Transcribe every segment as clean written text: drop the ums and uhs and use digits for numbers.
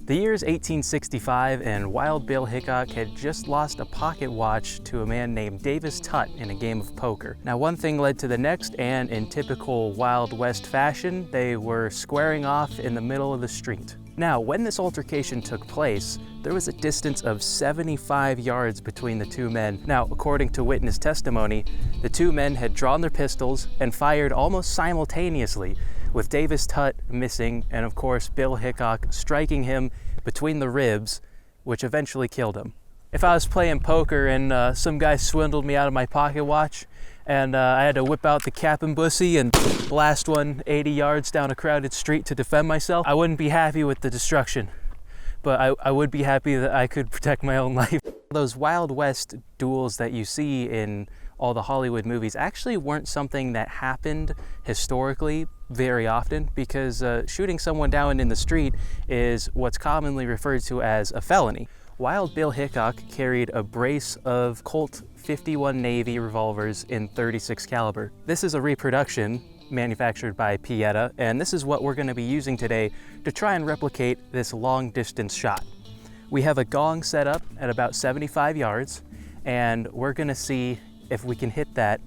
The year's 1865 and Wild Bill Hickok had just lost a pocket watch to a man named Davis Tutt in a game of poker. Now one thing led to the next, and in typical Wild West fashion, they were squaring off in the middle of the street. Now when this altercation took place, there was a distance of 75 yards between the two men. Now according to witness testimony, the two men had drawn their pistols and fired almost simultaneously, with Davis Tutt missing, and of course Bill Hickok striking him between the ribs, which eventually killed him. If I was playing poker and some guy swindled me out of my pocket watch, and I had to whip out the cap and bussy and blast one 80 yards down a crowded street to defend myself, I wouldn't be happy with the destruction. But I would be happy that I could protect my own life. Those Wild West duels that you see in all the Hollywood movies actually weren't something that happened historically very often, because shooting someone down in the street is what's commonly referred to as a felony. Wild Bill Hickok carried a brace of Colt 51 Navy revolvers in .36 caliber. This is a reproduction manufactured by Pieta, and this is what we're going to be using today to try and replicate this long distance shot. We have a gong set up at about 75 yards, and we're going to see if we can hit that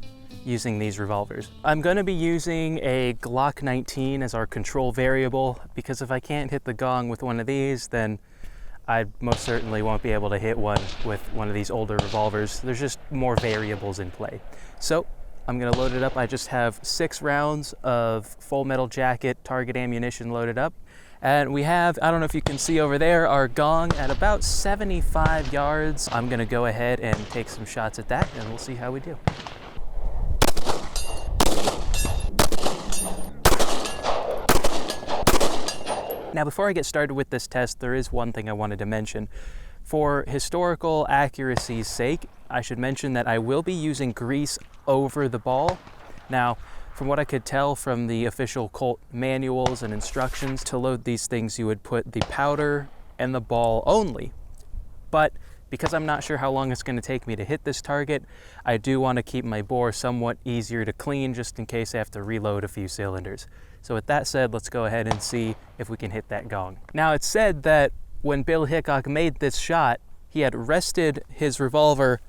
using these revolvers. I'm going to be using a Glock 19 as our control variable, because if I can't hit the gong with one of these, then I most certainly won't be able to hit one with one of these older revolvers. There's just more variables in play. So I'm going to load it up. I just have 6 rounds of full metal jacket target ammunition loaded up. And we have, I don't know if you can see over there, our gong at about 75 yards. I'm going to go ahead and take some shots at that, and we'll see how we do. Now, before I get started with this test, there is one thing I wanted to mention. For historical accuracy's sake, I should mention that I will be using grease over the ball. Now, from what I could tell from the official Colt manuals and instructions, to load these things you would put the powder and the ball only. But because I'm not sure how long it's going to take me to hit this target, I do want to keep my bore somewhat easier to clean, just in case I have to reload a few cylinders. So with that said, let's go ahead and see if we can hit that gong. Now, it's said that when Bill Hickok made this shot, he had rested his revolver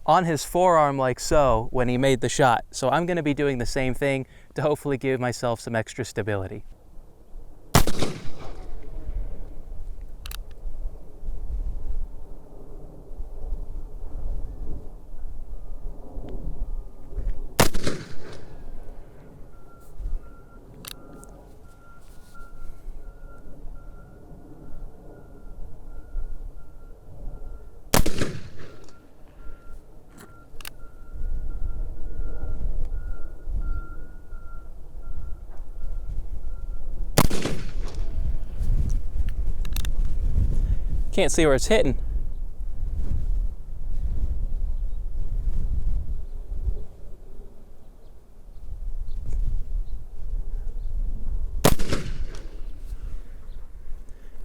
on his forearm like so when he made the shot. So I'm going to be doing the same thing to hopefully give myself some extra stability. Can't see where it's hitting.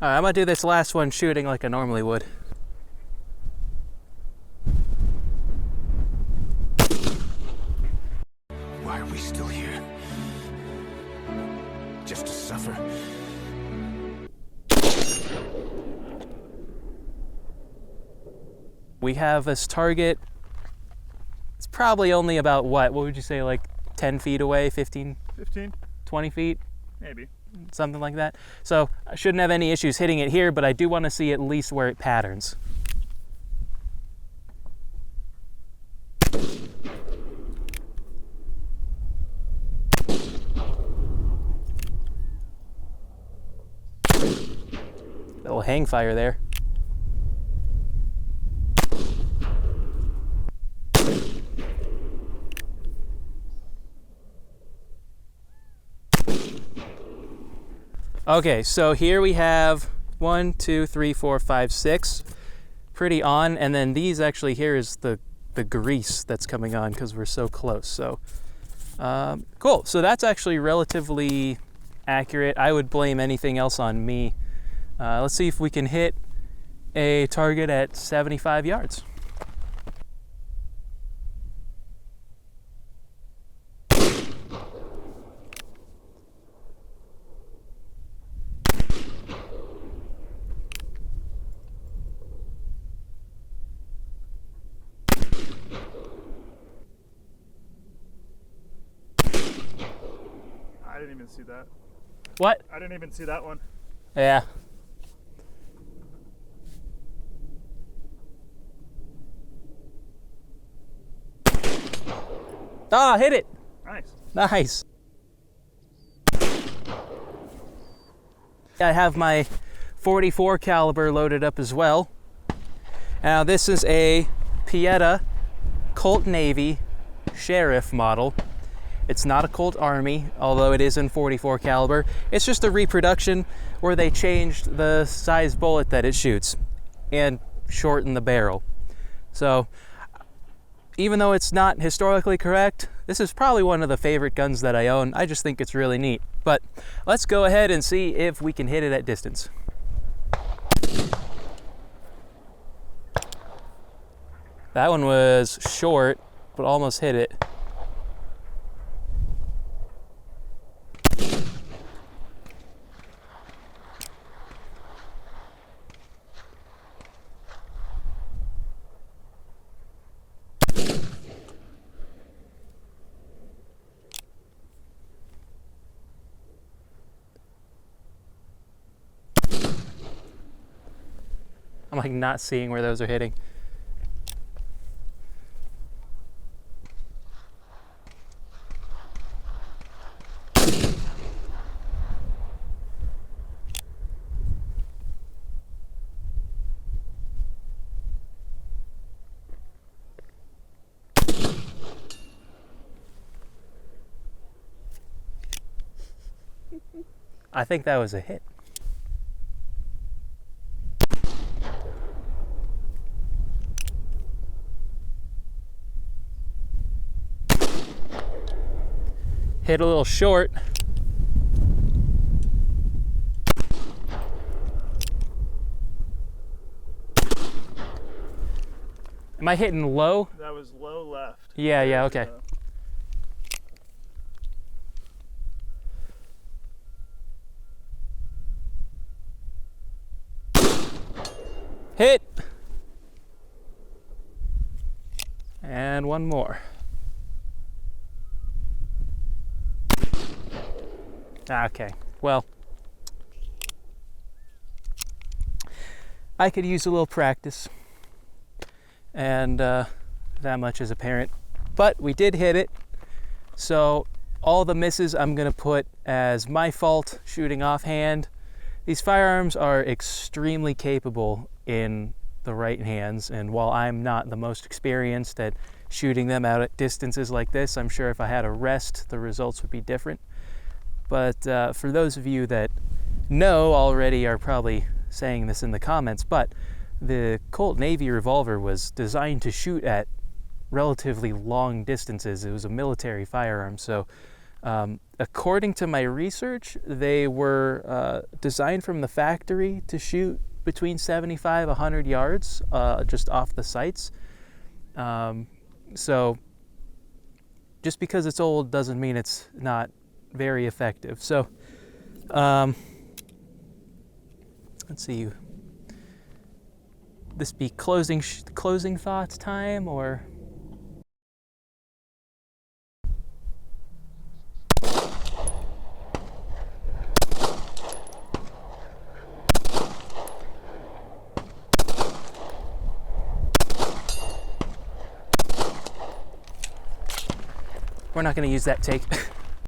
All right, I'm gonna do this last one shooting like I normally would. Why are we still here? Just to suffer? We have this target. It's probably only about what would you say, like 10 feet away, 15, 20 feet? Maybe. Something like that. So I shouldn't have any issues hitting it here, but I do want to see at least where it patterns. Little hang fire there. Okay, so here we have 1, 2, 3, 4, 5, 6, pretty on, and then these actually here is the grease that's coming on because we're so close. So cool. So that's actually relatively accurate. I would blame anything else on me. Let's see if we can hit a target at 75 yards. didn't even see that. What? I didn't even see that one. Yeah. Ah, hit it. Nice. Nice. I have my 44 caliber loaded up as well. Now this is a Pieta Colt Navy Sheriff model. It's not a Colt Army, although it is in 44 caliber. It's just a reproduction where they changed the size bullet that it shoots and shortened the barrel. So even though it's not historically correct, this is probably one of the favorite guns that I own. I just think it's really neat. But let's go ahead and see if we can hit it at distance. That one was short, but almost hit it. I'm like not seeing where those are hitting. I think that was a hit. Hit a little short. Am I hitting low? That was low left. Yeah, okay. Hit! And one more. Okay, well, I could use a little practice, and that much is apparent, but we did hit it. So all the misses I'm gonna put as my fault shooting offhand. These firearms are extremely capable in the right hands, and while I'm not the most experienced at shooting them out at distances like this, I'm sure if I had a rest, the results would be different. But for those of you that know already are probably saying this in the comments, but the Colt Navy revolver was designed to shoot at relatively long distances. It was a military firearm, so according to my research, they were designed from the factory to shoot between 75 100 yards just off the sights. So just because it's old doesn't mean it's not very effective. So let's see, this be closing thoughts time, or we're not going to use that take.